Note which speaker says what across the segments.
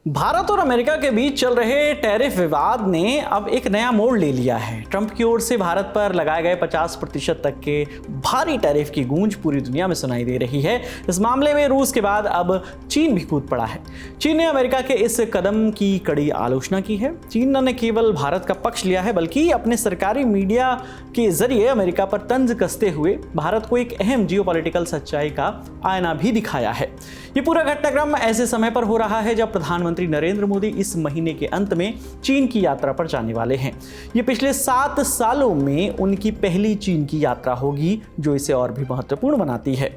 Speaker 1: भारत और अमेरिका के बीच चल रहे टैरिफ विवाद ने अब एक नया मोड़ ले लिया है। ट्रंप की ओर से भारत पर लगाए गए 50% तक के भारी टैरिफ की गूंज पूरी दुनिया में सुनाई दे रही है। इस मामले में रूस के बाद अब चीन भी कूद पड़ा है। चीन ने अमेरिका के इस कदम की कड़ी आलोचना की है। चीन न केवल भारत का पक्ष लिया है बल्कि अपने सरकारी मीडिया के जरिए अमेरिका पर तंज कसते हुए भारत को एक अहम जियोपॉलिटिकल सच्चाई का आईना भी दिखाया है। ये पूरा घटनाक्रम ऐसे समय पर हो रहा है जब प्रधानमंत्री नरेंद्र मोदी इस महीने के अंत में चीन की यात्रा पर जाने वाले हैं। ये पिछले 7 सालों में उनकी पहली चीन की यात्रा होगी, जो इसे और भी महत्वपूर्ण बनाती है।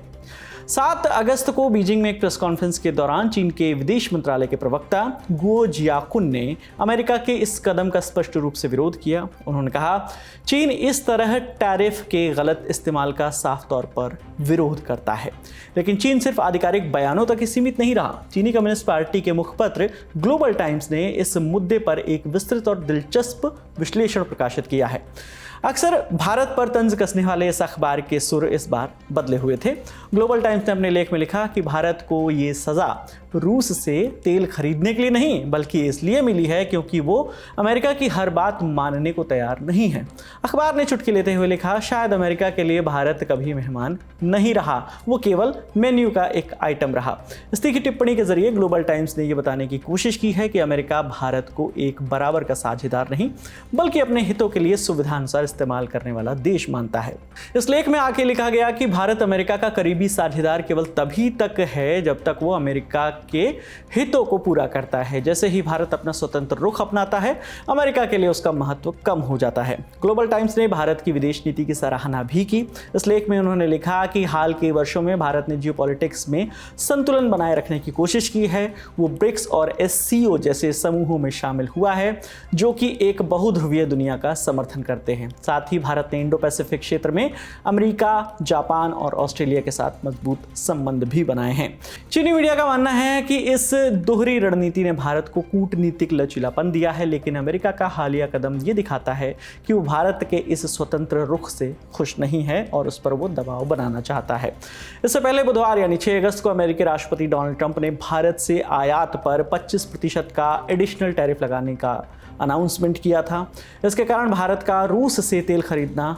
Speaker 1: 7 अगस्त को बीजिंग में एक प्रेस कॉन्फ्रेंस के दौरान चीन के विदेश मंत्रालय के प्रवक्ता गुओ जियाकुन ने अमेरिका के इस कदम का स्पष्ट रूप से विरोध किया। उन्होंने कहा, चीन इस तरह टैरिफ के गलत इस्तेमाल का साफ तौर पर विरोध करता है। लेकिन चीन सिर्फ आधिकारिक बयानों तक ही सीमित नहीं रहा। चीनी कम्युनिस्ट पार्टी के मुखपत्र ग्लोबल टाइम्स ने इस मुद्दे पर एक विस्तृत और दिलचस्प विश्लेषण प्रकाशित किया है। अक्सर भारत पर तंज कसने वाले इस अखबार के सुर इस बार बदले हुए थे। ग्लोबल टाइम्स ने अपने लेख में लिखा कि भारत को ये सज़ा रूस से तेल खरीदने के लिए नहीं बल्कि इसलिए मिली है क्योंकि वो अमेरिका की हर बात मानने को तैयार नहीं है। अखबार ने चुटकी लेते हुए लिखा, शायद अमेरिका के लिए भारत कभी मेहमान नहीं रहा, वो केवल मेन्यू का एक आइटम रहा। इस तीखी टिप्पणी के जरिए ग्लोबल टाइम्स ने यह बताने की कोशिश की है कि अमेरिका भारत को एक बराबर का साझेदार नहीं बल्कि अपने हितों के लिए सुविधानुसार इस्तेमाल करने वाला देश मानता है। इस लेख में आगे लिखा गया कि भारत अमेरिका का करीबी साझेदार केवल तभी तक है जब तक वो अमेरिका के हितों को पूरा करता है। जैसे ही भारत अपना स्वतंत्र रुख अपनाता है, अमेरिका के लिए उसका महत्व कम हो जाता है। ग्लोबल टाइम्स ने भारत की विदेश नीति की सराहना भी की। इस लेख में उन्होंने लिखा कि हाल के वर्षों में भारत ने जियोपॉलिटिक्स में संतुलन बनाए रखने की कोशिश की है। वो ब्रिक्स और SCO जैसे समूहों में शामिल हुआ है जो कि एक बहुध्रुवीय दुनिया का समर्थन करते हैं। साथ ही भारत ने इंडो पैसिफिक क्षेत्र में अमेरिका, जापान और ऑस्ट्रेलिया के साथ मजबूत संबंध भी बनाए हैं। चीनी मीडिया का मानना है कि इस दोहरी रणनीति ने भारत को कूटनीतिक लचीलापन दिया है, लेकिन अमेरिका का हालिया कदम ये दिखाता है कि वो भारत के इस स्वतंत्र रुख से खुश नहीं है और उस पर वो दबाव बनाना चाहता है। इससे पहले बुधवार यानी 6 अगस्त को अमेरिकी राष्ट्रपति डोनाल्ड ट्रंप ने भारत से आयात पर 25% का एडिशनल टैरिफ लगाने का अनाउंसमेंट किया था। इसके कारण भारत का रूस से तेल खरीदना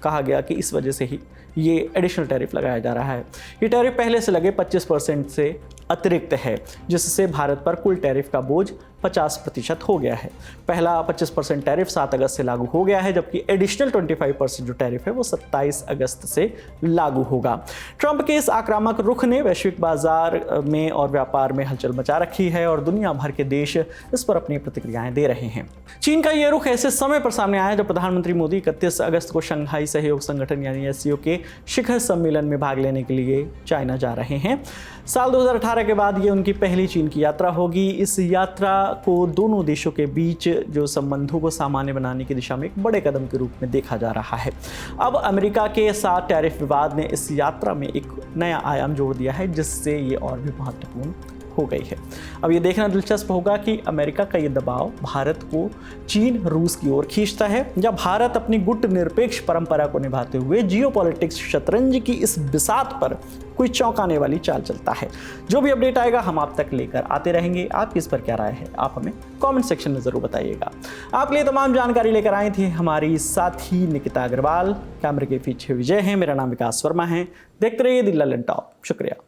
Speaker 1: कहा गया कि इस वजह से ही ये एडिशनल टैरिफ लगाया जा रहा है। ये टैरिफ पहले से लगे 25% से अतिरिक्त है, जिससे भारत पर कुल टैरिफ का बोझ 50% हो गया है। पहला 25% टैरिफ 7 अगस्त से लागू हो गया है, जबकि एडिशनल 25% जो टैरिफ है वो 27 अगस्त से लागू होगा। ट्रंप के इस आक्रामक रुख ने वैश्विक बाजार में और व्यापार में हलचल मचा रखी है और दुनिया भर के देश इस पर अपनी प्रतिक्रियाएं दे रहे हैं। चीन का यह रुख ऐसे समय पर सामने आया जब प्रधानमंत्री मोदी 31 अगस्त को शंघाई सहयोग संगठन यानी SCO के शिखर सम्मेलन में भाग लेने के लिए चाइना जा रहे हैं। साल 2018 के बाद ये उनकी पहली चीन की यात्रा होगी। इस यात्रा को दोनों देशों के बीच जो संबंधों को सामान्य बनाने की दिशा में एक बड़े कदम के रूप में देखा जा रहा है। अब अमेरिका के साथ टैरिफ विवाद ने इस यात्रा में एक नया आयाम जोड़ दिया है, जिससे ये और भी महत्वपूर्ण हो गई है। अब ये देखना दिलचस्प होगा कि अमेरिका का ये दबाव भारत को चीन रूस की ओर खींचता है या भारत अपनी गुट निरपेक्ष परंपरा को निभाते हुए जियोपॉलिटिक्स शतरंज की इस बिसात पर कोई चौंकाने वाली चाल चलता है। जो भी अपडेट आएगा हम आप तक लेकर आते रहेंगे। आपकी इस पर क्या राय है, आप हमें कमेंट सेक्शन में जरूर बताइएगा। आपके लिए तमाम जानकारी लेकर आई थी हमारी साथी निकिता अग्रवाल। कैमरे के पीछे विजय है, मेरा नाम विकास वर्मा है। देखते रहिए दिल ललन टॉप। शुक्रिया।